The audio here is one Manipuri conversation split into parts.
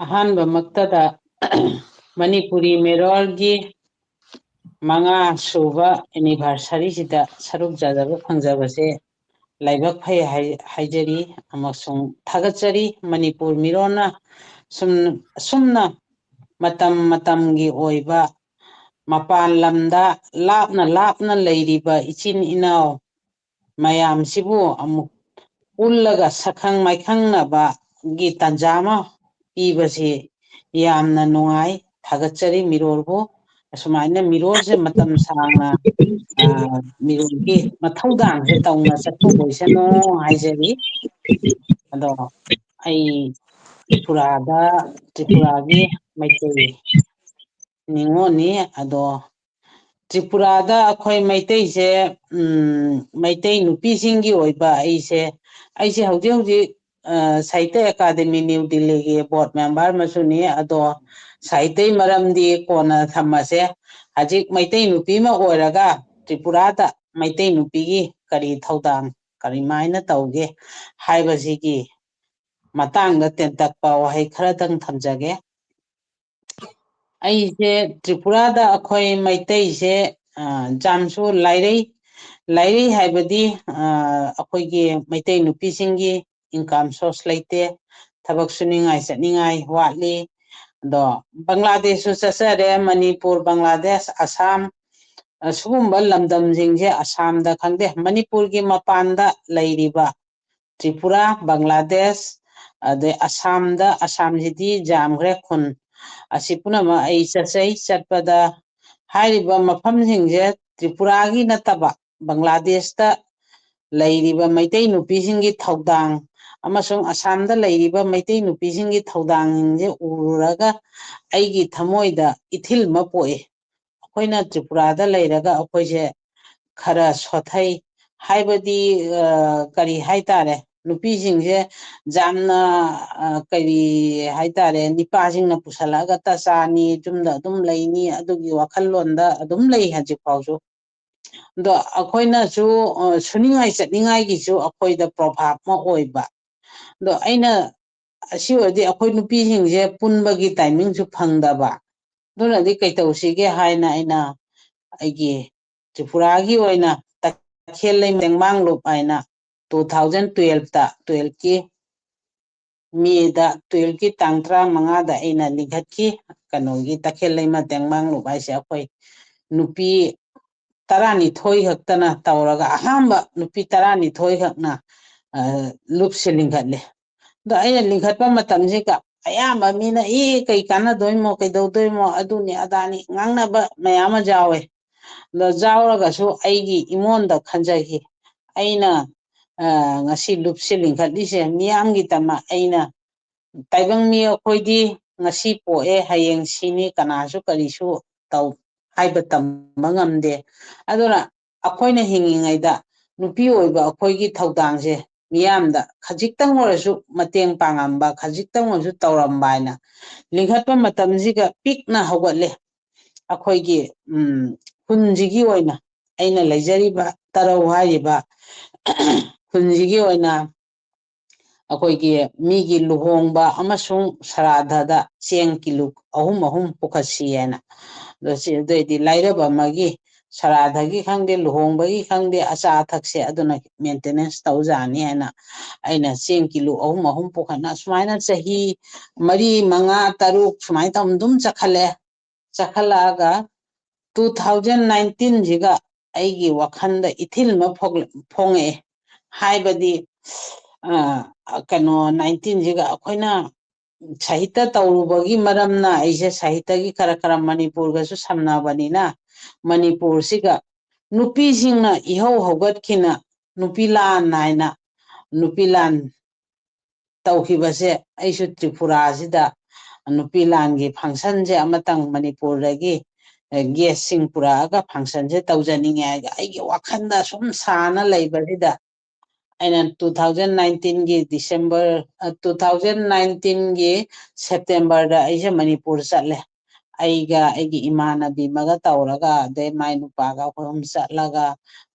ꯑꯍꯥꯟꯕꯃꯛꯇꯗ ꯃꯅꯤꯄꯨꯔꯤ ꯃꯦꯔꯣꯜꯒꯤ ꯃꯉꯥ ꯁꯨꯕ ꯑꯦꯅꯤꯚꯔꯁꯔꯤꯁꯤꯗ ꯁꯔꯨꯛ ꯌꯥꯖꯕ ꯐꯪꯖꯕꯁꯦ ꯂꯥꯏꯕꯛ ꯐꯩ ꯍꯥꯏꯖꯔꯤ ꯑꯃꯁꯨꯡ ꯊꯥꯒꯠꯆꯔꯤ ꯃꯅꯤꯄꯨꯔ ꯃꯤꯔꯣꯟꯅ ꯑꯁꯨꯝꯅ ꯃꯇꯝ ꯃꯇꯝꯒꯤ ꯑꯣꯏꯕ ꯃꯄꯥꯟ ꯂꯝꯗ ꯂꯥꯞꯅ ꯂꯥꯞꯅ ꯂꯩꯔꯤꯕ ꯏꯆꯤꯟ ꯏꯅꯥꯎ ꯃꯌꯥꯝꯁꯤꯕꯨ ꯑꯃꯨꯛ ꯄꯨꯜꯂꯒ ꯁꯛꯈꯪ ꯃꯥꯏꯈꯪꯅꯕꯒꯤ ꯇꯥꯟꯖꯥ ꯑꯃ ꯄꯤꯕꯁꯤ ꯌꯥꯝꯅ ꯅꯨꯡꯉꯥꯏ ꯊꯥꯒꯠꯆꯔꯤ ꯃꯤꯔꯣꯜꯕꯨ ꯑꯁꯨꯃꯥꯏꯅ ꯃꯤꯔꯣꯜꯁꯦ ꯃꯇꯝ ꯁꯥꯡꯅ ꯃꯤꯔꯣꯜꯒꯤ ꯃꯊꯧꯗꯥꯡꯁꯦ ꯇꯧꯅ ꯆꯠꯊꯕ ꯑꯣꯏꯁꯅꯨ ꯍꯥꯏꯖꯔꯤ ꯑꯗꯣ ꯑꯩ ꯇ꯭ꯔꯤꯄꯨꯔꯥꯒꯤ ꯃꯩꯇꯩ ꯅꯤꯉꯣꯜꯅꯤ ꯑꯗꯣ ꯇ꯭ꯔꯤꯄꯨꯔꯥꯗ ꯑꯩꯈꯣꯏ ꯃꯩꯇꯩꯁꯦ ꯃꯩꯇꯩ ꯅꯨꯄꯤꯁꯤꯡꯒꯤ ꯑꯣꯏꯕ ꯑꯩꯁꯦ ꯍꯧꯖꯤꯛ ꯍꯧꯖꯤꯛ ꯁꯥꯍꯤꯇ꯭ꯌ ꯑꯦꯀꯥꯗꯃꯤ ꯅ꯭ꯌꯨ ꯗꯤꯜꯂꯤꯒꯤ ꯕꯣꯔꯗ ꯃꯦꯝꯕꯔ ꯑꯃꯁꯨꯅꯤ ꯑꯗꯣ ꯁꯥꯍꯤꯇ꯭ꯌ ꯃꯔꯝꯗꯤ ꯀꯣꯟꯅ ꯊꯝꯃꯁꯦ ꯍꯧꯖꯤꯛ ꯃꯩꯇꯩ ꯅꯨꯄꯤ ꯑꯃ ꯑꯣꯏꯔꯒ ꯇ꯭ꯔꯤꯄꯨꯔꯥꯗ ꯃꯩꯇꯩ ꯅꯨꯄꯤꯒꯤ ꯀꯔꯤ ꯊꯧꯗꯥꯡ ꯀꯔꯤꯃꯥꯏꯅ ꯇꯧꯒꯦ ꯍꯥꯏꯕꯁꯤꯒꯤ ꯃꯇꯥꯡꯗ ꯇꯦꯟꯇꯛꯄ ꯋꯥꯍꯩ ꯈꯔꯗꯪ ꯊꯝꯖꯒꯦ ꯑꯩꯁꯦ ꯇ꯭ꯔꯤꯄꯨꯔꯥꯗ ꯑꯩꯈꯣꯏ ꯃꯩꯇꯩꯁꯦ ꯌꯥꯝꯁꯨ ꯂꯥꯏꯔꯩ ꯍꯥꯏꯕꯗꯤ ꯑꯩꯈꯣꯏꯒꯤ ꯃꯩꯇꯩ ꯅꯨꯄꯤꯁꯤꯡꯒꯤ ꯏꯟꯀꯝ ꯁꯣꯔꯁ ꯂꯩꯇꯦ ꯊꯕꯛ ꯁꯨꯅꯤꯡꯉꯥꯏ ꯆꯠꯅꯤꯡꯉꯥꯏ ꯋꯥꯠꯂꯤ ꯑꯗꯣ ꯕꯪꯒ꯭ꯂꯥꯗꯦꯁꯁꯨ ꯆꯠꯆꯔꯦ ꯃꯅꯤꯄꯨꯔ ꯕꯪꯒ꯭ꯂꯥꯗꯦꯁ ꯑꯁꯥꯝ ꯁꯤꯒꯨꯝꯕ ꯂꯝꯗꯝꯁꯤꯡꯁꯦ ꯑꯁꯥꯝꯗ ꯈꯪꯗꯦ ꯃꯅꯤꯄꯨꯔꯒꯤ ꯃꯄꯥꯟꯗ ꯂꯩꯔꯤꯕ ꯇ꯭ꯔꯤꯄꯨꯔꯥ ꯕꯪꯒ꯭ꯂꯥꯗꯦꯁ ꯑꯗꯩ ꯑꯁꯥꯝꯁꯤꯗꯤ ꯌꯥꯝꯈ꯭ꯔꯦ ꯈꯨꯟ ꯑꯁꯤ ꯄꯨꯝꯅꯃꯛ ꯑꯩ ꯆꯠꯄꯗ ꯍꯥꯏꯔꯤꯕ ꯃꯐꯝꯁꯤꯡꯁꯦ ꯇ꯭ꯔꯤꯄꯨꯔꯥꯒꯤ ꯅꯠꯇꯕ ꯕꯪꯒ꯭ꯂꯥꯗꯦꯁꯇ ꯂꯩꯔꯤꯕ ꯃꯩꯇꯩ ꯅꯨꯄꯤꯁꯤꯡꯒꯤ ꯊꯧꯗꯥꯡ ꯑꯃꯁꯨꯡ ꯑꯁꯥꯝꯗ ꯂꯩꯔꯤꯕ ꯃꯩꯇꯩ ꯅꯨꯄꯤꯁꯤꯡꯒꯤ ꯊꯧꯗꯥꯡꯁꯤꯡꯁꯦ ꯎꯔꯨꯔꯒ ꯑꯩꯒꯤ ꯊꯃꯣꯏꯗ ꯏꯊꯤꯜ ꯑꯃ ꯄꯣꯛꯏ ꯑꯩꯈꯣꯏꯅ ꯇ꯭ꯔꯤꯄꯨꯔꯥꯗ ꯂꯩꯔꯒ ꯑꯩꯈꯣꯏꯁꯦ ꯈꯔ ꯁꯣꯊꯩ ꯍꯥꯏꯕꯗꯤ ꯀꯔꯤ ꯍꯥꯏꯇꯥꯔꯦ ꯅꯨꯄꯤꯁꯤꯡꯁꯦ ꯌꯥꯝꯅ ꯀꯔꯤ ꯍꯥꯏꯇꯥꯔꯦ ꯅꯤꯄꯥꯁꯤꯡꯅ ꯄꯨꯁꯜꯂꯛꯑꯒ ꯆꯥꯅꯤ ꯌꯨꯝꯗ ꯑꯗꯨꯝ ꯂꯩꯅꯤ ꯑꯗꯨꯒꯤ ꯋꯥꯈꯜꯂꯣꯟꯗ ꯑꯗꯨꯝ ꯂꯩ ꯍꯧꯖꯤꯛ ꯐꯥꯎꯁꯨ ꯑꯗꯣ ꯑꯩꯈꯣꯏꯅꯁꯨ ꯁꯨꯅꯤꯡꯉꯥꯏ ꯆꯠꯅꯤꯡꯉꯥꯏꯒꯤꯁꯨ ꯑꯩꯈꯣꯏꯗ ꯄ꯭ꯔꯣꯚꯥꯞ ꯑꯃ ꯑꯣꯏꯕ ꯑꯗꯣ ꯑꯩꯅ ꯑꯁꯤ ꯑꯣꯏꯔꯗꯤ ꯑꯩꯈꯣꯏ ꯅꯨꯄꯤꯁꯤꯡꯁꯦ ꯄꯨꯟꯕꯒꯤ ꯇꯥꯏꯃꯤꯡꯁꯨ ꯐꯪꯗꯕ ꯑꯗꯨꯅꯗꯤ ꯀꯩꯇꯧꯁꯤꯒꯦ ꯍꯥꯏꯅ ꯑꯩꯅ ꯑꯩꯒꯤ ꯇ꯭ꯔꯤꯄꯨꯔꯥꯒꯤ ꯑꯣꯏꯅ ꯇꯈꯦꯜꯂꯩ ꯇꯦꯡꯃꯥꯡꯂꯨꯞ ꯍꯥꯏꯅ 2012ꯇ 12ꯀꯤ ꯃꯦꯗ 12ꯀꯤ ꯇꯥꯡ 35ꯗ ꯑꯩꯅ ꯂꯤꯡꯈꯠꯈꯤ ꯀꯩꯅꯣꯒꯤ ꯇꯈꯦꯜꯂꯩꯃ ꯇꯦꯡꯃꯥꯡꯂꯨꯞ ꯍꯥꯏꯁꯦ ꯑꯩꯈꯣꯏ ꯅꯨꯄꯤ 12 ꯈꯛꯇꯅ ꯇꯧꯔꯒ ꯑꯍꯥꯟꯕ ꯅꯨꯄꯤ 12 ꯈꯛꯅ ꯂꯨꯞꯁꯦ ꯂꯤꯡꯈꯠꯂꯦ ꯑꯗꯣ ꯑꯩꯅ ꯂꯤꯡꯈꯠꯄ ꯃꯇꯝꯁꯤꯒ ꯑꯌꯥꯝꯕ ꯃꯤꯅ ꯀꯩ ꯀꯥꯟꯅꯗꯣꯏꯃꯣ ꯀꯩꯗꯧꯗꯣꯏꯃꯣ ꯑꯗꯨꯅꯤ ꯑꯗꯥꯅꯤ ꯉꯥꯡꯅꯕ ꯃꯌꯥꯝ ꯑꯃ ꯌꯥꯎꯋꯦ ꯑꯗꯣ ꯌꯥꯎꯔꯒꯁꯨ ꯑꯩꯒꯤ ꯏꯃꯣꯟꯗ ꯈꯟꯖꯈꯤ ꯑꯩꯅ ꯉꯁꯤ ꯂꯨꯞꯁꯦ ꯂꯤꯡꯈꯠꯂꯤꯁꯦ ꯃꯤꯌꯥꯝꯒꯤꯗꯃꯛ ꯑꯩꯅ ꯇꯥꯏꯕꯪ ꯃꯤ ꯑꯩꯈꯣꯏꯗꯤ ꯉꯁꯤ ꯄꯣꯛꯑꯦ ꯍꯌꯦꯡ ꯁꯤꯅꯤ ꯀꯅꯥꯁꯨ ꯀꯔꯤꯁꯨ ꯇꯧ ꯍꯥꯏꯕ ꯇꯝꯕ ꯉꯝꯗꯦ ꯑꯗꯨꯅ ꯑꯩꯈꯣꯏꯅ ꯍꯤꯡꯉꯤꯉꯩꯗ ꯅꯨꯄꯤ ꯑꯣꯏꯕ ꯑꯩꯈꯣꯏꯒꯤ ꯊꯧꯗꯥꯡꯁꯦ ꯃꯤꯌꯥꯝꯗ ꯈꯖꯤꯛꯇꯪ ꯑꯣꯏꯔꯁꯨ ꯃꯇꯦꯡ ꯄꯥꯡꯉꯝꯕ ꯈꯖꯤꯛꯇꯪ ꯑꯣꯏꯔꯁꯨ ꯇꯧꯔꯝꯕ ꯍꯥꯏꯅ ꯂꯤꯡꯈꯠꯄ ꯃꯇꯝꯁꯤꯒ ꯄꯤꯛꯅ ꯍꯧꯒꯠꯂꯦ ꯑꯩꯈꯣꯏꯒꯤ ꯈꯨꯟꯁꯤꯒꯤ ꯑꯣꯏꯅ ꯑꯩꯅ ꯂꯩꯖꯔꯤꯕ ꯇꯔꯧ ꯍꯥꯏꯔꯤꯕ ꯈꯨꯟꯁꯤꯒꯤ ꯑꯣꯏꯅ ꯑꯩꯈꯣꯏꯒꯤ ꯃꯤꯒꯤ ꯂꯨꯍꯣꯡꯕ ꯑꯃꯁꯨꯡ ꯁꯔꯥꯙꯗ ꯆꯦꯡ ꯀꯤꯂꯣ 3 ꯄꯨꯈꯠꯁꯤ ꯍꯥꯏꯅ ꯑꯗꯣ ꯑꯗꯨꯏꯗꯤ ꯂꯥꯏꯔꯕ ꯑꯃꯒꯤ ꯁꯔꯥꯙꯒꯤ ꯈꯪꯗꯦ ꯂꯨꯍꯣꯡꯕꯒꯤ ꯈꯪꯗꯦ ꯑꯆꯥ ꯑꯊꯛꯁꯦ ꯑꯗꯨꯅ ꯃꯦꯟꯇꯦꯅꯦꯟꯁ ꯇꯧꯖꯥꯅꯤ ꯍꯥꯏꯅ ꯑꯩꯅ ꯆꯦꯡ ꯀꯤꯂꯣ 3 ꯄꯨꯈꯠꯅ ꯁꯨꯃꯥꯏꯅ ꯆꯍꯤ 4 5 6 ꯁꯨꯃꯥꯏꯅ ꯇꯧ ꯑꯗꯨꯝ ꯆꯈꯠꯂꯛꯑꯒ 2019ꯁꯤꯒ ꯑꯩꯒꯤ ꯋꯥꯈꯜꯗ ꯏꯊꯤꯜ ꯑꯃ ꯐꯣꯡꯉꯛꯑꯦ ꯍꯥꯏꯕꯗꯤ ꯀꯩꯅꯣ 19ꯁꯤꯒ ꯑꯩꯈꯣꯏꯅ ꯁꯥꯍꯤꯇ꯭ꯌ ꯇꯧꯔꯨꯕꯒꯤ ꯃꯔꯝꯅ ꯑꯩꯁꯦ ꯁꯥꯍꯤꯇ꯭ꯌꯒꯤ ꯈꯔ ꯃꯅꯤꯄꯨꯔꯒꯁꯨ ꯁꯝꯅꯕꯅꯤꯅ ꯃꯅꯤꯄꯨꯔꯁꯤꯒ ꯅꯨꯄꯤꯁꯤꯡꯅ ꯏꯍꯧ ꯍꯧꯒꯠꯈꯤꯅ ꯅꯨꯄꯤ ꯂꯥꯟ ꯅꯥꯏꯅ ꯅꯨꯄꯤ ꯂꯥꯟ ꯇꯧꯈꯤꯕꯁꯦ ꯑꯩꯁꯨ ꯇ꯭ꯔꯤꯄꯨꯔꯥꯁꯤꯗ ꯅꯨꯄꯤ ꯂꯥꯟꯒꯤ ꯐꯪꯁꯟꯁꯦ ꯑꯃꯇꯪ ꯃꯅꯤꯄꯨꯔꯗꯒꯤ ꯒꯦꯁꯁꯤꯡ ꯄꯨꯔꯛꯑꯒ ꯐꯪꯁꯟꯁꯦ ꯇꯧꯖꯅꯤꯡꯉꯦ ꯍꯥꯏꯒ ꯑꯩꯒꯤ ꯋꯥꯈꯜꯗ ꯁꯨꯝ ꯁꯥꯅ ꯂꯩꯕꯁꯤꯗ ꯑꯩꯅ 2019ꯒꯤ ꯁꯦꯞꯇꯦꯝꯕꯔꯗ ꯑꯩꯁꯦ ꯃꯅꯤꯄꯨꯔ ꯆꯠꯂꯦ ꯑꯩꯒ ꯑꯩꯒꯤ ꯏꯃꯥꯟꯅꯕꯤ ꯑꯃꯒ ꯇꯧꯔꯒ ꯑꯗꯩ ꯃꯥꯏ ꯅꯨꯄꯥꯒ ꯑꯩꯈꯣꯏ ꯑꯍꯨꯝ ꯆꯠꯂꯒ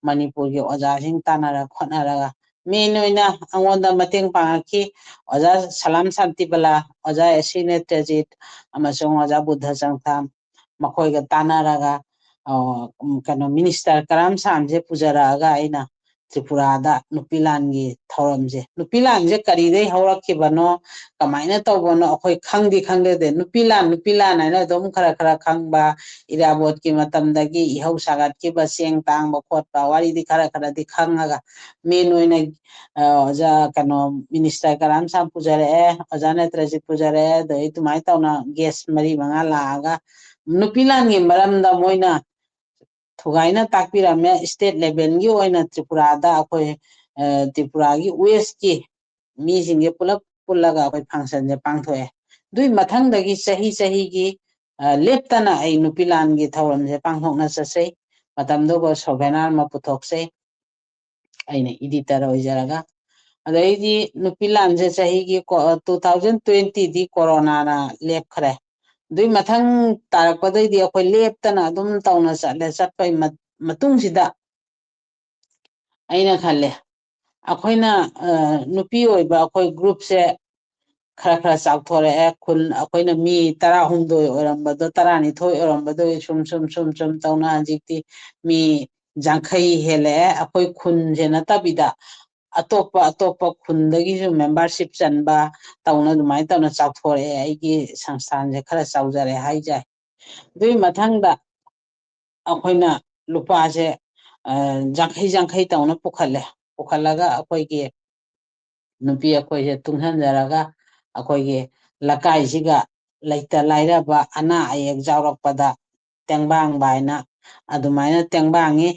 ꯃꯅꯤꯄꯨꯔꯒꯤ ꯑꯣꯖꯥꯁꯤꯡ ꯇꯥꯟꯅꯔ ꯈꯣꯠꯅꯔꯒ ꯃꯦꯟ ꯑꯣꯏꯅ ꯑꯩꯉꯣꯟꯗ ꯃꯇꯦꯡ ꯄꯥꯡꯉꯛꯈꯤ ꯑꯣꯖꯥ ꯁꯂꯥꯝ ꯁꯥꯟꯇꯤꯕꯂꯥ, ꯑꯣꯖꯥ ꯑꯦꯁꯤ ꯅꯦꯇ꯭ꯔꯖꯤꯠ ꯑꯃꯁꯨꯡ ꯑꯣꯖꯥ ꯕꯨද්ධ ꯆꯪꯊꯥꯝ ꯃꯈꯣꯏꯒ ꯇꯥꯟꯅꯔꯒ ꯀꯩꯅꯣ ꯃꯤꯅꯤꯁꯇꯔ ꯀꯔꯥꯝ ꯁꯥꯝꯁꯦ ꯄꯨꯖꯔꯛꯑꯒ ꯑꯩꯅ ꯇ꯭ꯔꯤꯄꯨꯔꯥꯗ ꯅꯨꯄꯤ ꯂꯥꯟꯒꯤ ꯊꯧꯔꯝꯁꯦ, ꯅꯨꯄꯤ ꯂꯥꯟꯁꯦ ꯀꯔꯤꯗꯩ ꯍꯧꯔꯛꯈꯤꯕꯅꯣ ꯀꯃꯥꯏꯅ ꯇꯧꯕꯅꯣ ꯑꯩꯈꯣꯏ ꯈꯪꯗꯦ ꯅꯨꯄꯤ ꯂꯥꯟ ꯍꯥꯏꯅ ꯑꯗꯨꯝ ꯈꯔ ꯈꯪꯕ, ꯏꯔꯥꯕꯣꯠꯀꯤ ꯃꯇꯝꯗꯒꯤ ꯏꯍꯧ ꯁꯥꯒꯠꯈꯤꯕ ꯆꯦꯡ ꯇꯥꯡꯕ ꯈꯣꯠꯄ ꯋꯥꯔꯤꯗꯤ ꯈꯔꯗꯤ ꯈꯪꯉꯒ ꯃꯦꯟ ꯑꯣꯏꯅ ꯑꯣꯖꯥ ꯀꯩꯅꯣ ꯃꯤꯅꯤꯁꯇꯔ ꯀꯔꯥꯝ ꯁꯥꯝ ꯄꯨꯖꯔꯛꯑꯦ, ꯑꯣꯖꯥ ꯅꯦꯇ꯭ꯔꯖꯤꯠ ꯄꯨꯖꯔꯛꯑꯦ, ꯑꯗꯩ ꯑꯗꯨꯃꯥꯏꯅ ꯇꯧꯅ ꯒꯦꯁ 4-5 ꯂꯥꯛꯑꯒ ꯅꯨꯄꯤ ꯂꯥꯟꯒꯤ ꯃꯔꯝꯗ ꯃꯣꯏꯅ ꯊꯨꯒꯥꯏꯅ ꯇꯥꯛꯄꯤꯔꯝꯃꯦ꯫ ꯁ꯭ꯇꯦꯠ ꯂꯦꯚꯦꯜꯒꯤ ꯑꯣꯏꯅ ꯇ꯭ꯔꯤꯄꯨꯔꯥꯗ ꯑꯩꯈꯣꯏ ꯇ꯭ꯔꯤꯄꯨꯔꯥꯒꯤ ꯋꯦꯁꯀꯤ ꯃꯤꯁꯤꯡꯁꯦ ꯄꯨꯂꯞ ꯄꯨꯜꯂꯒ ꯑꯩꯈꯣꯏ ꯐꯪꯁꯟꯁꯦ ꯄꯥꯡꯊꯣꯛꯑꯦ꯫ ꯑꯗꯨꯏ ꯃꯊꯪꯗꯒꯤ ꯆꯍꯤꯒꯤ ꯂꯦꯞꯇꯅ ꯑꯩ ꯅꯨꯄꯤ ꯂꯥꯟꯒꯤ ꯊꯧꯔꯝꯁꯦ ꯄꯥꯡꯊꯣꯛꯅ ꯆꯠꯆꯩ꯫ ꯃꯇꯝꯗꯨꯕꯨ ꯁꯣꯚꯦꯅꯥꯔ ꯑꯃ ꯄꯨꯊꯣꯛꯆꯩ ꯑꯩꯅ ꯏꯗꯤꯇꯔ ꯑꯣꯏꯖꯔꯒ꯫ ꯑꯗꯩꯗꯤ ꯅꯨꯄꯤ ꯂꯥꯟꯁꯦ ꯆꯍꯤꯒꯤ 2020ꯗꯤ ꯀꯣꯔꯣꯅꯥꯅ ꯂꯦꯞꯈ꯭ꯔꯦ꯫ ꯑꯗꯨꯏ ꯃꯊꯪ ꯇꯥꯔꯛꯄꯗꯩꯗꯤ ꯑꯩꯈꯣꯏ ꯂꯦꯞꯇꯅ ꯑꯗꯨꯝ ꯇꯧꯅ ꯆꯠꯂꯦ꯫ ꯆꯠꯄꯩ ꯃꯇꯨꯡꯁꯤꯗ ꯑꯩꯅ ꯈꯜꯂꯦ ꯑꯩꯈꯣꯏꯅ ꯅꯨꯄꯤ ꯑꯣꯏꯕ ꯑꯩꯈꯣꯏ ꯒ꯭ꯔꯨꯞꯁꯦ ꯈꯔ ꯆꯥꯎꯊꯣꯔꯛꯑꯦ꯫ ꯈꯨꯟ ꯑꯩꯈꯣꯏꯅ ꯃꯤ 12 ꯑꯣꯏꯔꯝꯕꯗꯣ 12 ꯑꯣꯏꯔꯝꯕꯗꯣ ꯁꯨꯝ ꯇꯧꯅ ꯍꯧꯖꯤꯛꯇꯤ ꯃꯤ 50 ꯍꯦꯜꯂꯛꯑꯦ꯫ ꯑꯩꯈꯣꯏ ꯈꯨꯟꯁꯦ ꯅꯠꯇꯕꯤꯗ ꯑꯇꯣꯞꯄ ꯈꯨꯟꯗꯒꯤꯁꯨ ꯃꯦꯝꯕꯔꯁꯤꯞ ꯆꯟꯕ ꯇꯧꯅ ꯑꯗꯨꯃꯥꯏꯅ ꯇꯧꯅ ꯆꯥꯎꯊꯣꯔꯛꯑꯦ꯫ ꯑꯩꯒꯤ ꯁꯪꯁꯊꯥꯟꯁꯦ ꯈꯔ ꯆꯥꯎꯖꯔꯦ ꯍꯥꯏꯖꯩ꯫ ꯑꯗꯨꯏ ꯃꯊꯪꯗ ꯑꯩꯈꯣꯏꯅ ꯂꯨꯄꯥꯁꯦ 50 ꯇꯧꯅ ꯄꯨꯈꯠꯂꯒ ꯑꯩꯈꯣꯏꯒꯤ ꯅꯨꯄꯤ ꯑꯩꯈꯣꯏꯁꯦ ꯇꯨꯡꯁꯤꯟꯖꯔꯒ ꯑꯩꯈꯣꯏꯒꯤ ꯂꯩꯀꯥꯏꯁꯤꯒ ꯂꯩꯇ ꯂꯥꯏꯔꯕ ꯑꯅꯥ ꯑꯌꯦꯛ ꯌꯥꯎꯔꯛꯄꯗ ꯇꯦꯡꯕꯥꯡꯕ ꯍꯥꯏꯅ ꯑꯗꯨꯃꯥꯏꯅ ꯇꯦꯡꯕꯥꯡꯉꯤ꯫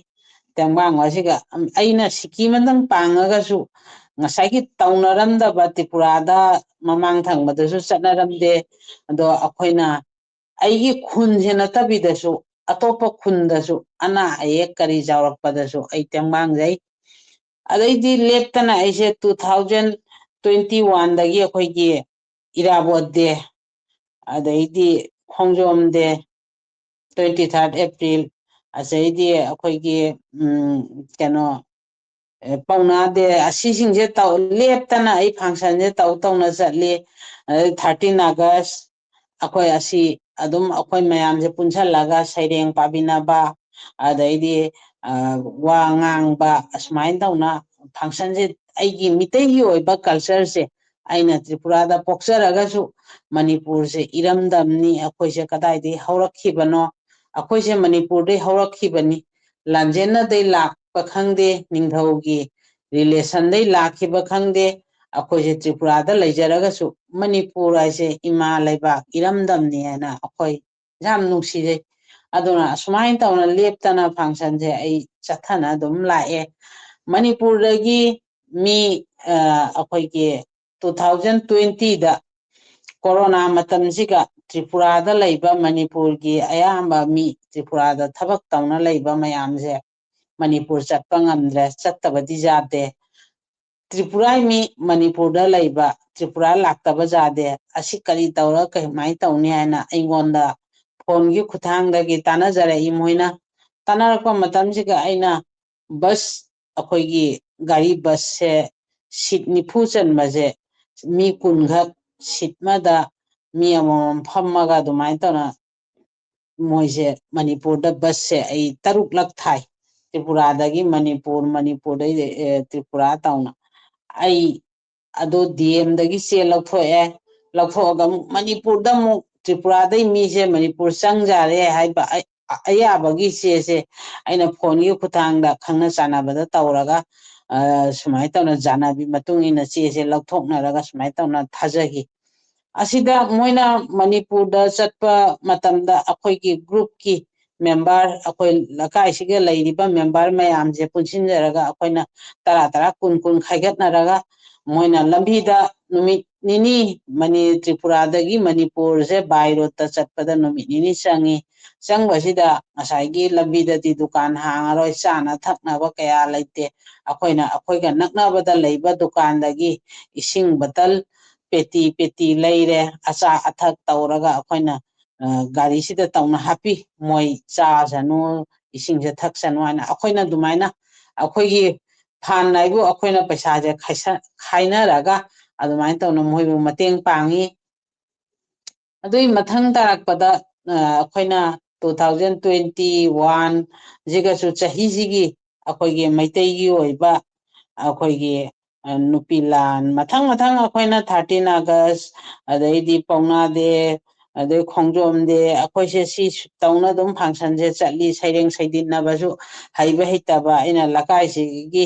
ꯇꯦꯡꯕꯥꯡꯕꯁꯤꯒ ꯑꯩꯅ ꯁꯤꯀꯤ ꯑꯃꯇꯪ ꯄꯥꯡꯉꯒꯁꯨ ꯉꯁꯥꯏꯒꯤ ꯇꯧꯅꯔꯝꯗꯕ ꯇ꯭ꯔꯤꯄꯨꯔꯥꯗ ꯃꯃꯥꯡ ꯊꯪꯕꯗꯁꯨ ꯆꯠꯅꯔꯝꯗꯦ꯫ ꯑꯗꯣ ꯑꯩꯈꯣꯏꯅ ꯑꯩꯒꯤ ꯈꯨꯟꯁꯦ ꯅꯠꯇꯕꯤꯗꯁꯨ ꯑꯇꯣꯞꯄ ꯈꯨꯟꯗꯁꯨ ꯑꯅꯥ ꯑꯌꯦꯛ ꯀꯔꯤ ꯌꯥꯎꯔꯛꯄꯗꯁꯨ ꯑꯩ ꯇꯦꯡꯕꯥꯡꯖꯩ꯫ ꯑꯗꯩꯗꯤ ꯂꯦꯞꯇꯅ ꯑꯩꯁꯦ 2021ꯗꯒꯤ ꯑꯩꯈꯣꯏꯒꯤ ꯏꯔꯥꯕꯣꯠ ꯗꯦ, ꯑꯗꯩꯗꯤ ꯈꯣꯡꯖꯣꯝ ꯗꯦ 23 ꯑꯦꯄ꯭ꯔꯤꯜ, ꯑꯁꯩꯗꯤ ꯑꯩꯈꯣꯏꯒꯤ ꯀꯩꯅꯣ ꯄꯥꯎꯅꯥ ꯗꯦ, ꯑꯁꯤꯁꯤꯡꯁꯦ ꯂꯦꯞꯇꯅ ꯑꯩ ꯐꯪꯁꯟꯁꯦ ꯇꯧꯅ ꯆꯠꯂꯤ꯫ ꯑꯗꯩ 13 ꯑꯥꯒꯁ ꯑꯩꯈꯣꯏ ꯑꯁꯤ ꯑꯗꯨꯝ ꯑꯩꯈꯣꯏ ꯃꯌꯥꯝꯁꯦ ꯄꯨꯟꯁꯜꯂꯒ ꯁꯩꯔꯦꯡ ꯄꯥꯕꯤꯅꯕ, ꯑꯗꯩꯗꯤ ꯋꯥ ꯉꯥꯡꯕ, ꯑꯁꯨꯃꯥꯏꯅ ꯇꯧꯅ ꯐꯪꯁꯟꯁꯦ ꯑꯩꯒꯤ ꯃꯤꯇꯩꯒꯤ ꯑꯣꯏꯕ ꯀꯜꯆꯔꯁꯦ ꯑꯩꯅ ꯇ꯭ꯔꯤꯄꯨꯔꯥꯗ ꯄꯣꯛꯆꯔꯒꯁꯨ ꯃꯅꯤꯄꯨꯔꯁꯦ ꯏꯔꯝꯗꯝꯅꯤ, ꯑꯩꯈꯣꯏꯁꯦ ꯀꯗꯥꯏꯗꯒꯤ ꯍꯧꯔꯛꯈꯤꯕꯅꯣ, ꯑꯩꯈꯣꯏꯁꯦ ꯃꯅꯤꯄꯨꯔꯗꯩ ꯍꯧꯔꯛꯈꯤꯕꯅꯤ, ꯂꯥꯟꯖꯦꯟꯅꯗꯩ ꯂꯥꯛꯄ ꯈꯪꯗꯦ, ꯅꯤꯡꯊꯧꯒꯤ ꯔꯤꯂꯦꯁꯟꯗꯩ ꯂꯥꯛꯈꯤꯕ ꯈꯪꯗꯦ, ꯑꯩꯈꯣꯏꯁꯦ ꯇ꯭ꯔꯤꯄꯨꯔꯥꯗ ꯂꯩꯖꯔꯒꯁꯨ ꯃꯅꯤꯄꯨꯔ ꯍꯥꯏꯁꯦ ꯏꯃꯥ ꯂꯩꯕꯥꯛ ꯏꯔꯝꯗꯝꯅꯤ ꯍꯥꯏꯅ ꯑꯩꯈꯣꯏ ꯌꯥꯝ ꯅꯨꯡꯁꯤꯖꯩ꯫ ꯑꯗꯨꯅ ꯑꯁꯨꯃꯥꯏꯅ ꯇꯧꯅ ꯂꯦꯞꯇꯅ ꯐꯪꯁꯟꯁꯦ ꯑꯩ ꯆꯠꯊꯅ ꯑꯗꯨꯝ ꯂꯥꯛꯑꯦ꯫ ꯃꯅꯤꯄꯨꯔꯗꯒꯤ ꯃꯤ ꯑꯩꯈꯣꯏꯒꯤ 2020ꯗ ꯀꯣꯔꯣꯅꯥ ꯃꯇꯝꯁꯤꯒ ꯇ꯭ꯔꯤꯄꯨꯔꯥꯗ ꯂꯩꯕ ꯃꯅꯤꯄꯨꯔꯒꯤ ꯑꯌꯥꯝꯕ ꯃꯤ ꯇ꯭ꯔꯤꯄꯨꯔꯥꯗ ꯊꯕꯛ ꯇꯧꯅ ꯂꯩꯕ ꯃꯌꯥꯝꯁꯦ ꯃꯅꯤꯄꯨꯔ ꯆꯠꯄ ꯉꯝꯗ꯭ꯔꯦ, ꯆꯠꯇꯕꯗꯤ ꯌꯥꯗꯦ꯫ ꯇ꯭ꯔꯤꯄꯨꯔꯥꯒꯤ ꯃꯤ ꯃꯅꯤꯄꯨꯔꯗ ꯂꯩꯕ, ꯇ꯭ꯔꯤꯄꯨꯔꯥ ꯂꯥꯛꯇꯕ ꯌꯥꯗꯦ꯫ ꯑꯁꯤ ꯀꯔꯤ ꯇꯧꯔ ꯀꯃꯥꯏꯅ ꯇꯧꯅꯤ ꯍꯥꯏꯅ ꯑꯩꯉꯣꯟꯗ ꯐꯣꯟꯒꯤ ꯈꯨꯠꯊꯥꯡꯗꯒꯤ ꯇꯥꯟꯅꯖꯔꯛꯏ꯫ ꯃꯣꯏꯅ ꯇꯥꯟꯅꯔꯛꯄ ꯃꯇꯝꯁꯤꯒ ꯑꯩꯅ ꯕꯁ ꯑꯩꯈꯣꯏꯒꯤ ꯒꯥꯔꯤ ꯕꯁꯁꯦ ꯁꯤꯠ 90 ꯆꯟꯕꯁꯦ ꯃꯤ 10 ꯁꯤꯠ ꯑꯃꯗ ꯃꯤ ꯑꯃꯃꯝ ꯐꯝꯃꯒ ꯑꯗꯨꯃꯥꯏꯅ ꯇꯧꯅ ꯃꯣꯏꯁꯦ ꯃꯅꯤꯄꯨꯔꯗ ꯕꯁꯁꯦ ꯑꯩ 3ꯂꯛ ꯊꯥꯏ꯫ ꯇ꯭ꯔꯤꯄꯨꯔꯥꯗꯒꯤ ꯃꯅꯤꯄꯨꯔꯗꯩ ꯇ꯭ꯔꯤꯄꯨꯔꯥ ꯇꯧꯅ ꯑꯩ ꯑꯗꯣ DMꯗꯒꯤ ꯆꯦ ꯂꯧꯊꯣꯛꯑꯒ ꯑꯃꯨꯛ ꯃꯅꯤꯄꯨꯔꯗ ꯑꯃꯨꯛ ꯇ꯭ꯔꯤꯄꯨꯔꯥꯗꯩ ꯃꯤꯁꯦ ꯃꯅꯤꯄꯨꯔ ꯆꯪꯖꯔꯦ ꯍꯥꯏꯕ ꯑꯌꯥꯕꯒꯤ ꯆꯦꯁꯦ ꯑꯩꯅ ꯐꯣꯟꯒꯤ ꯈꯨꯠꯊꯥꯡꯗ ꯈꯪꯅ ꯆꯥꯟꯅꯕꯗ ꯇꯧꯔꯒ ꯁꯨꯃꯥꯏꯅ ꯇꯧꯅ ꯌꯥꯅꯕꯤ ꯃꯇꯨꯡ ꯏꯟꯅ ꯆꯦꯁꯦ ꯂꯧꯊꯣꯛꯅꯔꯒ ꯁꯨꯃꯥꯏꯅ ꯇꯧꯅ ꯊꯥꯖꯈꯤ꯫ ꯑꯁꯤꯗ ꯃꯣꯏꯅ ꯃꯅꯤꯄꯨꯔꯗ ꯆꯠꯄ ꯃꯇꯝꯗ ꯑꯩꯈꯣꯏꯒꯤ ꯒ꯭ꯔꯨꯞꯀꯤ ꯃꯦꯝꯕꯔ, ꯑꯩꯈꯣꯏ ꯂꯩꯀꯥꯏꯁꯤꯒ ꯂꯩꯔꯤꯕ ꯃꯦꯝꯕꯔ ꯃꯌꯥꯝꯁꯦ ꯄꯨꯟꯁꯤꯟꯖꯔꯒ ꯑꯩꯈꯣꯏꯅ 10 10 ꯈꯥꯏꯒꯠꯅꯔꯒ ꯃꯣꯏꯅ ꯂꯝꯕꯤꯗ ꯅꯨꯃꯤꯠ ꯅꯤꯅꯤ ꯇ꯭ꯔꯤꯄꯨꯔꯥꯗꯒꯤ ꯃꯅꯤꯄꯨꯔꯁꯦ ꯕꯥꯏ ꯔꯣꯠꯇ ꯆꯠꯄꯗ ꯅꯨꯃꯤꯠ ꯅꯤꯅꯤ ꯆꯪꯉꯤ꯫ ꯆꯪꯕꯁꯤꯗ ꯉꯁꯥꯏꯒꯤ ꯂꯝꯕꯤꯗꯗꯤ ꯗꯨꯀꯥꯟ ꯍꯥꯡꯉꯔꯣꯏ, ꯆꯥꯅ ꯊꯛꯅꯕ ꯀꯌꯥ ꯂꯩꯇꯦ꯫ ꯑꯩꯈꯣꯏꯒ ꯅꯛꯅꯕꯗ ꯂꯩꯕ ꯗꯨꯀꯥꯟꯗꯒꯤ ꯏꯁꯤꯡ ꯕꯣꯇꯜ ꯄꯦꯇꯤ ꯂꯩꯔꯦ, ꯑꯆꯥ ꯑꯊꯛ ꯇꯧꯔꯒ ꯑꯩꯈꯣꯏꯅ ꯒꯥꯔꯤꯁꯤꯗ ꯇꯧꯅ ꯍꯥꯞꯄꯤ꯫ ꯃꯣꯏ ꯆꯥꯁꯅꯨ, ꯏꯁꯤꯡꯁꯦ ꯊꯛꯁꯅꯨ ꯍꯥꯏꯅ ꯑꯩꯈꯣꯏꯅ ꯑꯗꯨꯃꯥꯏꯅ ꯑꯩꯈꯣꯏꯒꯤ ꯐꯥꯟ ꯍꯥꯏꯕꯨ ꯑꯩꯈꯣꯏꯅ ꯄꯩꯁꯥꯁꯦ ꯈꯥꯏꯅꯔꯒ ꯑꯗꯨꯃꯥꯏꯅ ꯇꯧꯅ ꯃꯣꯏꯕꯨ ꯃꯇꯦꯡ ꯄꯥꯡꯉꯤ ꯑꯗꯨꯏ ꯃꯊꯪ ꯇꯥꯔꯛꯄꯗ ꯑꯩꯈꯣꯏꯅ 2021 ꯁꯤꯒꯁꯨ ꯆꯍꯤꯁꯤꯒꯤ ꯑꯩꯈꯣꯏꯒꯤ ꯃꯩꯇꯩꯒꯤ ꯑꯣꯏꯕ ꯑꯩꯈꯣꯏꯒꯤ ꯅꯨꯄꯤ ꯂꯥꯟ ꯃꯊꯪ ꯃꯊꯪ ꯑꯩꯈꯣꯏꯅ 13 ꯑꯥꯒꯁ ꯑꯗꯩꯗꯤ ꯄꯥꯎꯅꯥ ꯗꯦ ꯑꯗꯩ ꯈꯣꯡꯖꯣꯝ ꯗꯦ ꯑꯩꯈꯣꯏꯁꯦ ꯁꯤ ꯇꯧꯅ ꯑꯗꯨꯝ ꯐꯪꯁꯟꯁꯦ ꯆꯠꯂꯤ ꯁꯩꯔꯦꯡ ꯁꯩꯗꯤꯟꯅꯕꯁꯨ ꯍꯩꯕ ꯍꯩꯇꯕ ꯑꯩꯅ ꯂꯩꯀꯥꯏꯁꯤꯒꯤ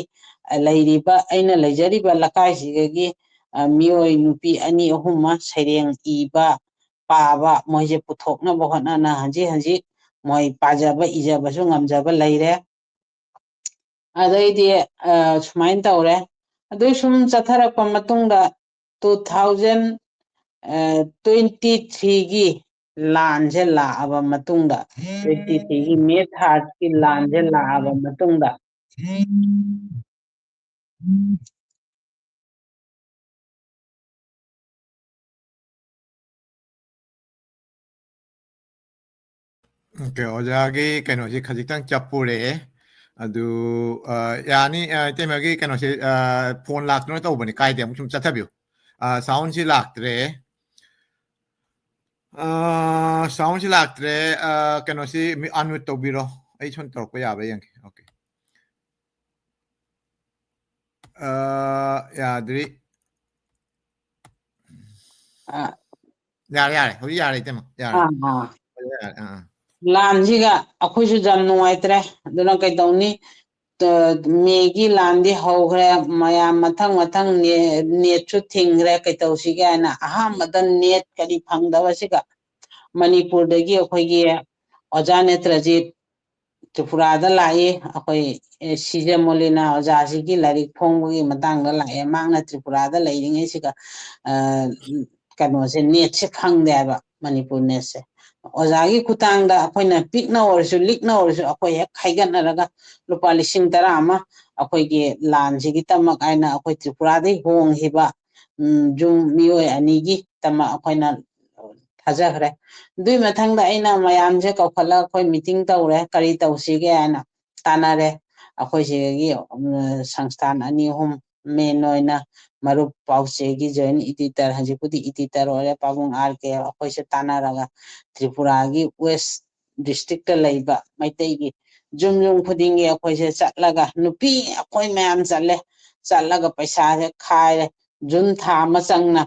ꯂꯩꯔꯤꯕ ꯑꯩꯅ ꯂꯩꯖꯔꯤꯕ ꯂꯩꯀꯥꯏꯁꯤꯒꯤ ꯃꯤꯑꯣꯏ ꯅꯨꯄꯤ 2 3 ꯑꯃ ꯁꯩꯔꯦꯡ ꯏꯕ ꯄꯥꯕ ꯃꯣꯏꯁꯦ ꯄꯨꯊꯣꯛꯅꯕ ꯍꯣꯠꯅꯅ ꯍꯧꯖꯤꯛ ꯍꯧꯖꯤꯛ ꯃꯣꯏ ꯄꯥꯖꯕ ꯏꯖꯕꯁꯨ ꯉꯝꯖꯕ ꯂꯩꯔꯦ ꯑꯗꯩꯗꯤ ꯁꯨꯃꯥꯏꯅ ꯇꯧꯔꯦ ꯑꯗꯨꯏ ꯁꯨꯝ ꯆꯠꯊꯔꯛꯄ ꯃꯇꯨꯡꯗ 2023ꯒꯤ ꯂꯥꯟꯁꯦ ꯂꯥꯛꯑꯕ ꯃꯇꯨꯡꯗ 23ꯒꯤ ꯃꯦ 3ꯒꯤ ꯂꯥꯟꯁꯦ ꯂꯥꯛꯑꯕ ꯃꯇꯨꯡꯗ Okay, ꯑꯣꯖꯥꯒꯤ ꯀꯩꯅꯣꯁꯤ ꯈꯖꯤꯛꯇꯪ ꯆꯞꯄꯨꯔꯦ ꯑꯗꯨ ꯌꯥꯅꯤ ꯏꯇꯩꯃꯒꯤ ꯀꯩꯅꯣꯁꯤ ꯐꯣꯟ ꯂꯥꯛꯇꯨꯅ ꯇꯧꯕꯅꯤ ꯀꯥꯏꯗꯦ ꯑꯃꯨꯛ ꯁꯨꯝ ꯆꯠꯊꯕꯤꯌꯨ ꯁꯥꯎꯟꯁꯤ ꯂꯥꯛꯇ꯭ꯔꯦ ꯁꯥꯎꯟꯁꯤ ꯂꯥꯛꯇ꯭ꯔꯦ ꯀꯩꯅꯣꯁꯤ ꯑꯟꯃ꯭ꯌꯨꯠ ꯇꯧꯕꯤꯔꯣ ꯑꯩ ꯁꯣꯝ ꯇꯧꯔꯛꯄ ꯌꯥꯕ꯭ꯔꯥ ꯌꯦꯡꯒꯦ ꯑꯣꯀꯦ ꯌꯥꯗ꯭ꯔꯤ ꯌꯥꯔꯦ ꯌꯥꯔꯦ ꯍꯧꯖꯤꯛ ꯌꯥꯔꯦ ꯏꯇꯩꯃ ꯌꯥꯔꯦ ꯂꯥꯟꯁꯤꯒ ꯑꯩꯈꯣꯏꯁꯨ ꯌꯥꯝ ꯅꯨꯡꯉꯥꯏꯇ꯭ꯔꯦ ꯑꯗꯨꯅ ꯀꯩꯗꯧꯅꯤ ꯃꯦꯒꯤ ꯂꯥꯟꯗꯤ ꯍꯧꯈ꯭ꯔꯦ ꯃꯌꯥꯝ ꯃꯊꯪ ꯃꯊꯪ ꯅꯦꯠꯁꯨ ꯊꯤꯡꯈ꯭ꯔꯦ ꯀꯩꯇꯧꯁꯤꯒꯦ ꯍꯥꯏꯅ ꯑꯍꯥꯟꯕꯗ ꯅꯦꯠ ꯀꯔꯤ ꯐꯪꯗꯕꯁꯤꯒ ꯃꯅꯤꯄꯨꯔꯗꯒꯤ ꯑꯩꯈꯣꯏꯒꯤ ꯑꯣꯖꯥ ꯅꯦꯇ꯭ꯔꯖꯤꯠ ꯇ꯭ꯔꯤꯄꯨꯔꯥꯗ ꯂꯥꯛꯏ ꯑꯩꯈꯣꯏ ꯁꯤꯖꯦ ꯃꯣꯂꯤꯅꯥ ꯑꯣꯖꯥꯁꯤꯒꯤ ꯂꯥꯏꯔꯤꯛ ꯐꯣꯡꯕꯒꯤ ꯃꯇꯥꯡꯗ ꯂꯥꯛꯑꯦ ꯃꯍꯥꯛꯅ ꯇ꯭ꯔꯤꯄꯨꯔꯥꯗ ꯂꯩꯔꯤꯉꯩꯁꯤꯒ ꯀꯩꯅꯣꯁꯦ ꯅꯦꯠꯁꯦ ꯐꯪꯗꯦ ꯍꯥꯏꯕ ꯃꯅꯤꯄꯨꯔ ꯅꯦꯠꯁꯦ ꯑꯣꯖꯥꯒꯤ ꯈꯨꯠꯊꯥꯡꯗ ꯑꯩꯈꯣꯏꯅ ꯄꯤꯛꯅ ꯑꯣꯏꯔꯁꯨ ꯂꯤꯛꯅ ꯑꯣꯏꯔꯁꯨ ꯑꯩꯈꯣꯏ ꯍꯦꯛ ꯈꯥꯏꯒꯠꯅꯔꯒ ꯂꯨꯄꯥ 10,000 ꯑꯃ ꯑꯩꯈꯣꯏꯒꯤ ꯂꯥꯟꯁꯤꯒꯤꯗꯃꯛ ꯍꯥꯏꯅ ꯑꯩꯈꯣꯏ ꯇ꯭ꯔꯤꯄꯨꯔꯥꯗꯒꯤ ꯍꯣꯡꯈꯤꯕ ꯃꯤꯑꯣꯏ 2ꯒꯤꯗꯃꯛ ꯑꯩꯈꯣꯏꯅ ꯊꯥꯖꯈ꯭ꯔꯦ ꯑꯗꯨꯏ ꯃꯊꯪꯗ ꯑꯩꯅ ꯃꯌꯥꯝꯁꯦ ꯀꯧꯈꯠꯂꯒ ꯑꯩꯈꯣꯏ ꯃꯤꯇꯤꯡ ꯇꯧꯔꯦ ꯀꯔꯤ ꯇꯧꯁꯤꯒꯦ ꯍꯥꯏꯅ ꯇꯥꯟꯅꯔꯦ ꯑꯩꯈꯣꯏ ꯁꯤꯒꯤ ꯁꯪꯁꯊꯥꯟ 2 3 ꯃꯦꯟ ꯑꯣꯏꯅ ꯃꯔꯨꯞ ꯄꯥꯎꯆꯦꯒꯤ ꯖꯣꯏꯟ ꯏꯗꯤꯇꯔ ꯍꯧꯖꯤꯛꯄꯨꯗꯤ ꯏꯗꯤꯇꯔ ꯑꯣꯏꯔꯦ ꯄꯥꯕꯨꯡ RK ꯑꯩꯈꯣꯏꯁꯦ ꯇꯥꯟꯅꯔꯒ ꯇ꯭ꯔꯤꯄꯨꯔꯥꯒꯤ ꯋꯦꯁ ꯗꯤꯁꯇ꯭ꯔꯤꯛꯇ ꯂꯩꯕ ꯃꯩꯇꯩꯒꯤ ꯌꯨꯝ ꯈꯨꯗꯤꯡꯒꯤ ꯑꯩꯈꯣꯏꯁꯦ ꯆꯠꯂꯒ ꯅꯨꯄꯤ ꯑꯩꯈꯣꯏ ꯃꯌꯥꯝ ꯆꯠꯂꯒ ꯄꯩꯁꯥꯁꯦ ꯈꯥꯏꯔꯦ ꯖꯨꯟ ꯊꯥ ꯑꯃ ꯆꯪꯅ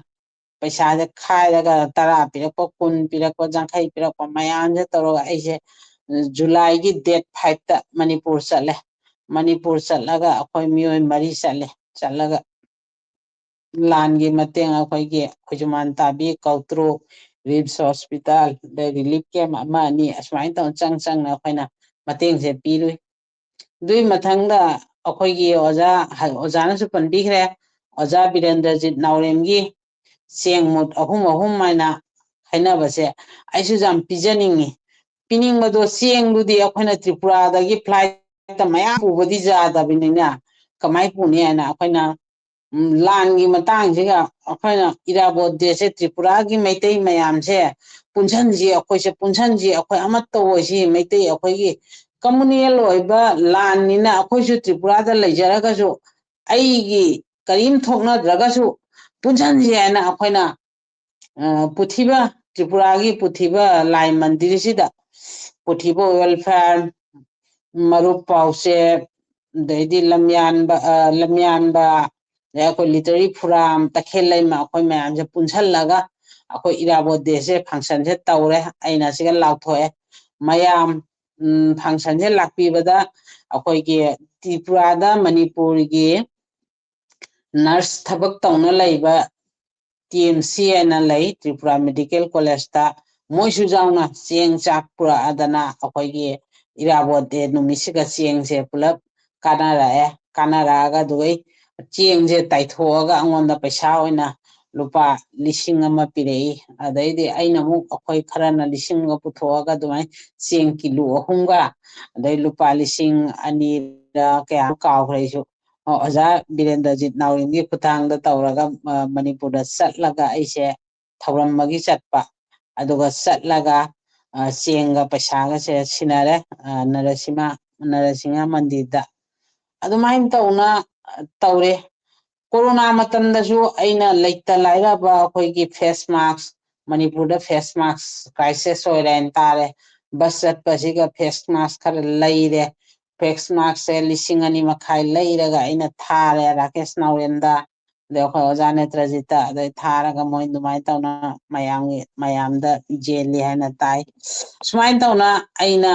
ꯄꯩꯁꯥꯁꯦ ꯈꯥꯏꯔꯒ 10 ꯄꯤꯔꯛꯄ 20 ꯄꯤꯔꯛꯄ 50 ꯄꯤꯔꯛꯄ ꯃꯌꯥꯝꯁꯦ ꯇꯧꯔꯒ ꯑꯩꯁꯦ ꯖꯨꯂꯥꯏꯒꯤ ꯗꯦꯠ 5ꯇ ꯃꯅꯤꯄꯨꯔ ꯆꯠꯂꯦ ꯃꯅꯤꯄꯨꯔ ꯆꯠꯂꯒ ꯑꯩꯈꯣꯏ ꯃꯤꯑꯣꯏ 4 ꯆꯠꯂꯒ ꯂꯥꯟꯒꯤ ꯃꯇꯦꯡ ꯑꯩꯈꯣꯏꯒꯤ ꯈꯨꯖꯨꯃꯥꯟ ꯇꯥꯕꯤ ꯀꯧꯇ꯭ꯔꯨ ꯔꯤꯝꯁ ꯍꯣꯁꯄꯤꯇꯥꯜ ꯔꯤꯂꯤꯐ ꯀꯦꯝ 1 2 ꯑꯁꯨꯃꯥꯏꯅ ꯇꯧꯅ ꯆꯪꯅ ꯑꯩꯈꯣꯏꯅ ꯃꯇꯦꯡꯁꯦ ꯄꯤꯔꯨꯏ ꯑꯗꯨꯏ ꯃꯊꯪꯗ ꯑꯩꯈꯣꯏꯒꯤ ꯑꯣꯖꯥꯅꯁꯨ ꯄꯟꯕꯤꯈ꯭ꯔꯦ ꯑꯣꯖꯥ ꯕꯤꯔꯦꯟꯗ꯭ꯔꯖꯤꯠ ꯅꯥꯎꯔꯦꯝꯒꯤ ꯆꯦꯡ ꯃꯨꯠ 3 ꯍꯥꯏꯅ ꯍꯥꯏꯅꯕꯁꯦ ꯑꯩꯁꯨ ꯌꯥꯝ ꯄꯤꯖꯅꯤꯡꯉꯤ ꯄꯤꯅꯤꯡꯕꯗꯣ ꯆꯦꯡꯗꯨꯗꯤ ꯑꯩꯈꯣꯏꯅ ꯇ꯭ꯔꯤꯄꯨꯔꯥꯗꯒꯤ ꯐ꯭ꯂꯥꯏꯠꯇ ꯃꯌꯥꯝ ꯄꯨꯕꯗꯤ ꯌꯥꯗꯕꯅꯤꯅ ꯀꯃꯥꯏꯅ ꯄꯨꯅꯤ ꯍꯥꯏꯅ ꯑꯩꯈꯣꯏꯅ ꯂꯥꯟꯒꯤ ꯃꯇꯥꯡꯁꯤꯒ ꯑꯩꯈꯣꯏꯅ ꯏꯔꯥꯕꯣꯠ ꯗꯦꯁꯦ ꯇ꯭ꯔꯤꯄꯨꯔꯥꯒꯤ ꯃꯩꯇꯩ ꯃꯌꯥꯝꯁꯦ ꯄꯨꯟꯁꯤꯟꯁꯤ ꯑꯩꯈꯣꯏ ꯑꯃꯠꯇ ꯑꯣꯏꯁꯤ ꯃꯩꯇꯩ ꯑꯩꯈꯣꯏꯒꯤ ꯀꯝꯃꯨꯅꯦꯜ ꯑꯣꯏꯕ ꯂꯥꯟꯅꯤꯅ ꯑꯩꯈꯣꯏꯁꯨ ꯇ꯭ꯔꯤꯄꯨꯔꯥꯗ ꯂꯩꯖꯔꯒꯁꯨ ꯑꯩꯒꯤ ꯀꯔꯤꯝ ꯊꯣꯛꯅꯗ꯭ꯔꯒꯁꯨ ꯄꯨꯟꯁꯤꯟꯁꯤ ꯍꯥꯏꯅ ꯑꯩꯈꯣꯏꯅ ꯄꯨꯊꯤꯕ ꯇ꯭ꯔꯤꯄꯨꯔꯥꯒꯤ ꯄꯨꯊꯤꯕ ꯂꯥꯏ ꯃꯟꯗꯤꯔꯁꯤꯗ ꯄꯨꯊꯤꯕ ꯋꯦꯜꯐꯤꯌꯥꯔ ꯃꯔꯨꯞ ꯄꯥꯎꯆꯦ ꯑꯗꯩꯗꯤ ꯂꯝꯌꯥꯟꯕ ꯑꯗꯩ ꯑꯩꯈꯣꯏ ꯂꯤꯇꯔꯤ ꯐꯨꯔꯥꯝ ꯇꯈꯦꯜ ꯂꯩꯃ ꯑꯩꯈꯣꯏ ꯃꯌꯥꯝꯁꯦ ꯄꯨꯟꯁꯤꯜꯂꯒ ꯑꯩꯈꯣꯏ ꯏꯔꯥꯕꯣꯠ ꯗꯦꯁꯦ ꯐꯪꯁꯟꯁꯦ ꯇꯧꯔꯦ ꯑꯩꯅ ꯁꯤꯒ ꯂꯥꯎꯊꯣꯛꯑꯦ ꯃꯌꯥꯝ ꯐꯪꯁꯟꯁꯦ ꯂꯥꯛꯄꯤꯕꯗ ꯑꯩꯈꯣꯏꯒꯤ ꯇ꯭ꯔꯤꯄꯨꯔꯥꯗ ꯃꯅꯤꯄꯨꯔꯒꯤ ꯅꯔꯁ ꯊꯕꯛ ꯇꯧꯅ ꯂꯩꯕ TMC ꯍꯥꯏꯅ ꯂꯩ ꯇ꯭ꯔꯤꯄꯨꯔꯥ ꯃꯦꯗꯤꯀꯦꯜ ꯀꯣꯂꯦꯖꯇ ꯃꯣꯏꯁꯨ ꯌꯥꯎꯅ ꯆꯦꯡ ꯆꯥꯛ ꯄꯨꯔꯛꯑꯗꯅ ꯑꯩꯈꯣꯏꯒꯤ ꯏꯔꯥꯕꯣꯠ ꯗꯦ ꯅꯨꯃꯤꯠꯁꯤꯒ ꯆꯦꯡꯁꯦ ꯄꯨꯂꯞ ꯀꯥꯟꯅꯔꯛꯑꯒ ꯑꯗꯨꯒ ꯆꯦꯡꯁꯦ ꯇꯥꯏꯊꯣꯛꯑꯒ ꯑꯩꯉꯣꯟꯗ ꯄꯩꯁꯥ ꯑꯣꯏꯅ ꯂꯨꯄꯥ 1,000 ꯄꯤꯔꯛꯏ ꯑꯗꯩꯗꯤ ꯑꯩꯅ ꯑꯃꯨꯛ ꯑꯩꯈꯣꯏ ꯈꯔꯅ 1,000 ꯄꯨꯊꯣꯛꯑꯒ ꯑꯗꯨꯃꯥꯏꯅ ꯆꯦꯡ ꯀꯤꯂꯣ 3ꯒ ꯑꯗꯩ ꯂꯨꯄꯥ 2,000 ꯀꯌꯥ ꯀꯥꯎꯈ꯭ꯔꯦ ꯑꯩꯁꯨ ꯑꯣꯖꯥ ꯕꯤꯔꯦꯟꯗ꯭ꯔꯖꯤꯠ ꯅꯥꯎꯔꯦꯝꯒꯤ ꯈꯨꯠꯊꯥꯡꯗ ꯇꯧꯔꯒ ꯃꯅꯤꯄꯨꯔꯗ ꯆꯠꯂꯒ ꯑꯩꯁꯦ ꯊꯧꯔꯝ ꯑꯃꯒꯤ ꯆꯠꯄ ꯑꯗꯨꯒ ꯆꯠꯂꯒ ꯆꯦꯡꯒ ꯄꯩꯁꯥꯒꯁꯦ ꯁꯤꯟꯅꯔꯦ ꯅꯔꯁꯤꯡꯍ ꯃꯟꯗꯤꯔꯗ ꯑꯗꯨꯃꯥꯏꯅ ꯇꯧꯅ tawre corona matamdasu aina leita lairaba akhoi face mask manipurda face mask crisis oiren tare basat pasiga face mask khara leire face mask se lisingani makhai leiraga aina thare Rakesh Naurenda देखो जाने त्रजिता दे थारा का मोइन दुमाई तौना मयांग जेली है ना ताई सुमाइन तौना आइना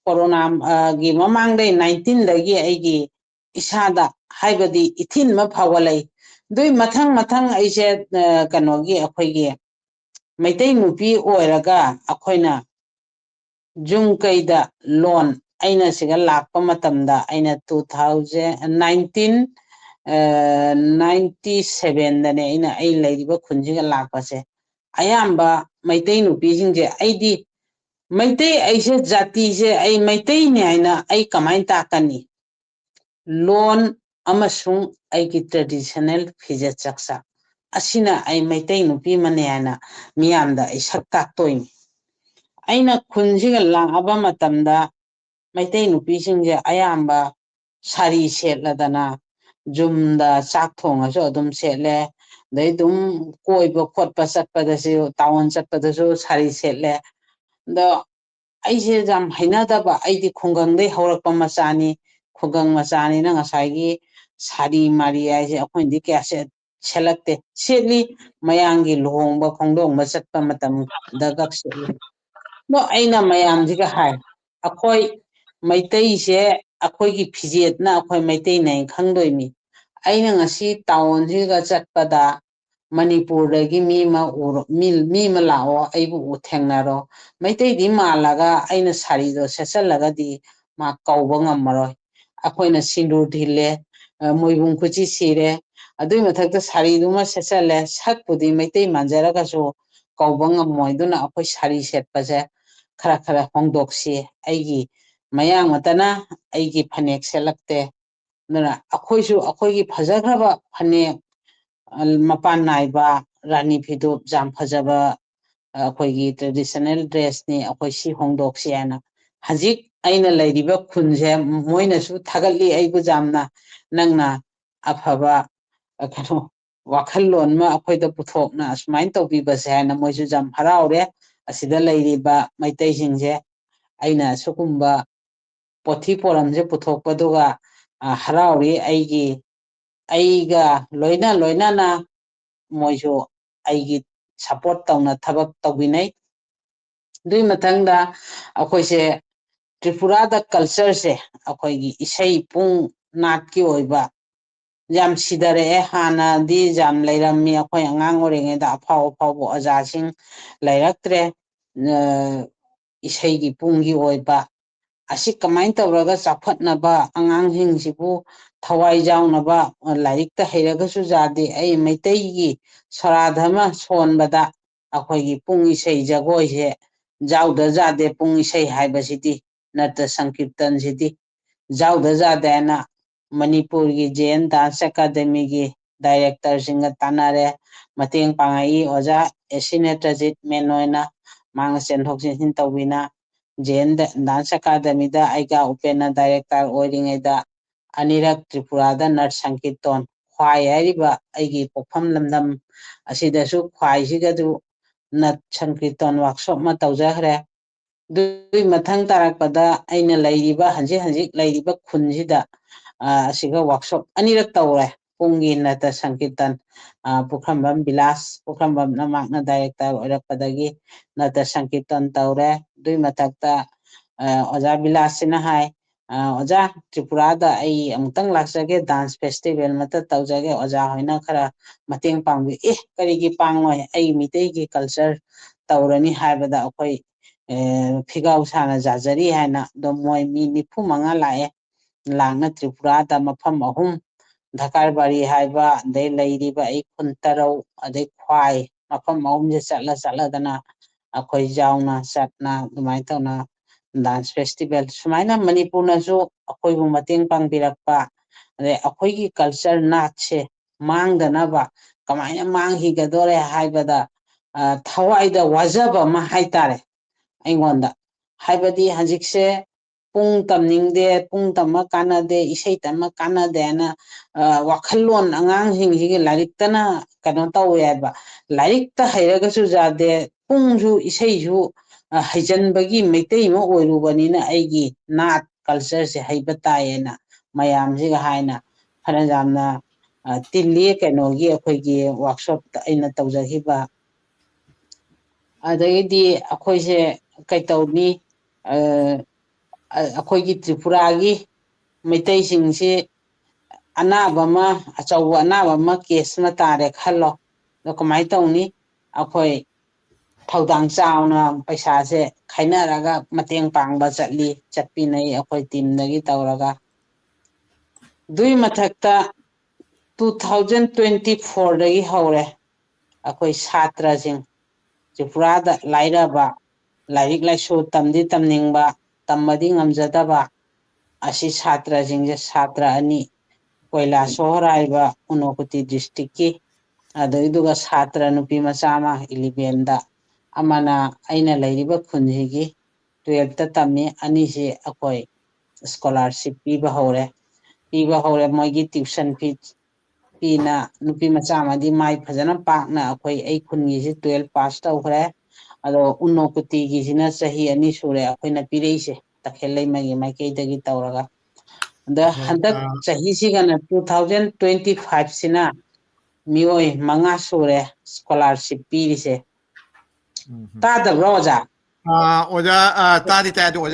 कोरोना गी ममांग दे 19 दगी आइगी इसादा हाइबदी इथिन म फावलै दुई मथंग ऐसे कनोगी अखोइगी मैतै नुपी ओइरगा अखोइना जुंग कैदा लोन आइना सिगा लाकपा मतमदा आइना 2019 97 dane ina ai leiriba khunjiga lakpase ayamba maitai nupi jingje aidi maitai aise jati je ai maitai ne aina ai kamain takani loan amasung ai ki traditional phije chaksa asina ai maitai nupi mane aina miyamda ai sakta toini aina khunjiga laba matamda maitai nupi jingje ayamba sari setladana jumda chak thongaso adum setle dai dum koiba khotpa chatpadasu tawon chatpadasu sari setle da aise jam hainadaba aidi khungang dai horakpa machani khungang machani na ngasai sari mari aise akhoi di kya selakte setli mayangi lohongba khongdongba chatpa matam da gak setli no aina mayam jiga hai akhoi maitai se akhoi gi phijet na akhoi maitai nai khangdoimi aina ngasi town jiga chatpada manipurdagi mi ma lao aibu uthengnaro maitai di malaga aina sari do sesalaga di ma kauba ngammaroi akoina sindur dhille moibung khuchi sire adui mathakta sari duma sesale sakpudi maitai manjaraga so kauba ngammoi duna akoi sari setpase khara hongdoksi aigi mayang matana aigi phanek selakte nara akhoisu akhoigi phajagraba phane mapan naiba rani phidu jam phajaba akhoigi traditional dress ni akhoi si hongdoksi ana hajik aina lairiba khunje moina su thagali aibu jamna nangna afaba kano wakhallon ma akhoida puthokna asmain tawbibase ana moisu jam haraure asida lairiba maitai jingje aina sukumba pothi poramje puthokpaduga harauri aiga loina na moisu aigi support tawna thabak tawbinai dui mathangda akhoise Tripura da culture se akhoigi isai pung nat ki oiba jam sidare hana di jam leirammi akhoi angang orenge da aphau bo ajasing leiraktre isai gi pung gi oiba asi kamain tawraga chaphatnaba angangjing sibu thawai jaunaba lairikta heiragasu jade ai maitai gi saradhama sonbada akhoigi pung isai jagoi se jauda jade pung isai haibasidi nata sankirtan sidi jauda jade na manipur gi jain dance academy gi director singa tanare mateng pangai oja esinetrajit menoina mang senthok sin tawina jain dance academy da aiga upena director oiringeda anirak Tripura da nat sankirtan khwai hariba aigi pokham lamdam asidasu khwai sigadu nat sankirtan workshop ma tawjahre dui mathang tarakpada aina lairiba hanji lairiba khunjida asiga workshop anirak tawre pungi nata sankirtan pukhambam bilas pukhambam namakna director oirakpadagi nata sankirtan tawre dui mathakta oja bilas sina hai oja Tripura da ai amtang laksage dance festival mata tawjage oja hoina khara mateng pangbi karigi pangoi ai mitei gi culture tawrani haibada akoi phigau sana jajari haina do moi mi nifu manga lae langna Tripura da mafam ahum Dhakarbari haiba dei leiriba ai khuntarau adei khwai mafam ahum je chatla dana akoi jauna chatna dumai tawna dance festival sumaina manipurna su akoi bu mateng pangbirakpa ade akoi gi culture natse mangdanaba kamaina manghigadore haibada thawaida wajaba ma haitare aingonda haibadi hanjikse ꯄꯨꯡ ꯇꯝꯅꯤꯡꯗꯦ ꯄꯨꯡ ꯇꯝꯃ ꯀꯥꯟꯅꯗꯦ ꯏꯁꯩ ꯇꯝꯃ ꯀꯥꯟꯅꯗꯦꯅ ꯋꯥꯈꯜꯂꯣꯟ ꯑꯉꯥꯡꯁꯤꯡꯁꯤꯒꯤ ꯂꯥꯏꯔꯤꯛꯇꯅ ꯀꯩꯅꯣ ꯇꯧꯋꯦ ꯍꯥꯏꯕ ꯂꯥꯏꯔꯤꯛꯇ ꯍꯩꯔꯒꯁꯨ ꯌꯥꯗꯦ ꯄꯨꯡꯁꯨ ꯏꯁꯩꯁꯨ ꯍꯩꯖꯟꯕꯒꯤ ꯃꯩꯇꯩ ꯑꯃ ꯑꯣꯏꯔꯨꯕꯅꯤꯅ ꯑꯩꯒꯤ ꯅꯥꯠ ꯀꯜꯆꯔꯁꯦ ꯍꯩꯕ ꯇꯥꯏꯌꯦꯅ ꯃꯌꯥꯝꯁꯤꯒ ꯍꯥꯏꯅ ꯐꯅ ꯌꯥꯝꯅ ꯇꯤꯜꯂꯤ ꯀꯩꯅꯣꯒꯤ ꯑꯩꯈꯣꯏꯒꯤ ꯋꯥꯔꯛꯁꯣꯞꯇ ꯑꯩꯅ ꯇꯧꯖꯈꯤꯕ ꯑꯗꯒꯤꯗꯤ ꯑꯩꯈꯣꯏꯁꯦ ꯀꯩꯇꯧꯅꯤ ꯑꯩꯈꯣꯏꯒꯤ ꯇ꯭ꯔꯤꯄꯨꯔꯥꯒꯤ ꯃꯩꯇꯩꯁꯤꯡꯁꯤ ꯑꯅꯥꯕ ꯑꯃ ꯑꯆꯧꯕ ꯑꯅꯥꯕ ꯑꯃ ꯀꯦꯁ ꯑꯃ ꯇꯥꯔꯦ ꯈꯜꯂꯣ ꯑꯗꯣ ꯀꯃꯥꯏꯅ ꯇꯧꯅꯤ ꯑꯩꯈꯣꯏ ꯊꯧꯗꯥꯡ ꯆꯥꯎꯅ ꯄꯩꯁꯥꯁꯦ ꯈꯥꯏꯅꯔꯒ ꯃꯇꯦꯡ ꯄꯥꯡꯕ ꯆꯠꯄꯤꯅꯩ ꯑꯩꯈꯣꯏ ꯇꯤꯝꯗꯒꯤ ꯇꯧꯔꯒ ꯑꯗꯨꯏ ꯃꯊꯛꯇ 2024ꯗꯒꯤ ꯍꯧꯔꯦ ꯑꯩꯈꯣꯏ ꯁꯥꯇ꯭ꯔꯁꯤꯡ ꯇ꯭ꯔꯤꯄꯨꯔꯥꯗ ꯂꯥꯏꯔꯕ ꯂꯥꯏꯔꯤꯛ ꯂꯥꯏꯁꯨ ꯇꯝꯗꯤ ꯇꯝꯅꯤꯡꯕ ꯇꯝꯕꯗꯤ ꯉꯝꯖꯗꯕ ꯑꯁꯤ ꯁꯥꯇ꯭ꯔꯁꯤꯡꯁꯦ ꯁꯥꯇ꯭ꯔ ꯑꯅꯤ ꯀꯣꯏꯂꯥꯁꯍꯣꯔ ꯍꯥꯏꯕ ꯎꯅꯣꯀꯨꯇꯤ ꯗꯤꯁꯇ꯭ꯔꯤꯛꯀꯤ ꯑꯗꯨꯏꯗꯨꯒ ꯁꯥꯇ꯭ꯔ ꯅꯨꯄꯤ ꯃꯆꯥ ꯑꯃ 11ꯗ ꯑꯃꯅ ꯑꯩꯅ ꯂꯩꯔꯤꯕ ꯈꯨꯟꯁꯤꯒꯤ 12ꯇ ꯇꯝꯃꯤ ꯑꯅꯤꯁꯤ ꯑꯩꯈꯣꯏ ꯁ꯭ꯀꯣꯂꯥꯔꯁꯤꯞ ꯄꯤꯕ ꯍꯧꯔꯦ ꯃꯣꯏꯒꯤ ꯇ꯭ꯌꯨꯁꯟ ꯐꯤ ꯄꯤꯅ ꯅꯨꯄꯤ ꯃꯆꯥ ꯑꯃꯗꯤ ꯃꯥꯏ ꯐꯖꯅ ꯄꯥꯛꯅ ꯑꯩ ꯈꯨꯟꯒꯤꯁꯤ 12 ꯄꯥꯁ ꯇꯧꯈ꯭ꯔꯦ ꯑꯗꯣ ꯎꯅꯣꯀꯨꯇꯤꯒꯤꯁꯤꯅ ꯆꯍꯤ 2 ꯁꯨꯔꯦ ꯑꯩꯈꯣꯏꯅ ꯄꯤꯔꯛꯏꯁꯦ ꯇꯈꯦꯜꯂꯩꯃꯒꯤ ꯃꯥꯏꯀꯩꯗꯒꯤ ꯇꯧꯔꯒ ꯑꯗ ꯍꯟꯗꯛ ꯆꯍꯤꯁꯤꯒꯅ 2025ꯁꯤꯅ ꯃꯤꯑꯣꯏ 5 ꯁꯨꯔꯦ ꯁ꯭ꯀꯣꯂꯥꯔꯁꯤꯞ ꯄꯤꯔꯤꯁꯦ ꯇꯥꯗꯕ꯭ꯔꯣ ꯑꯣꯖꯥ ꯑꯣꯖꯥ ꯇꯥꯗꯤ ꯇꯥꯏ ꯑꯗꯣ ꯑꯣꯖꯥ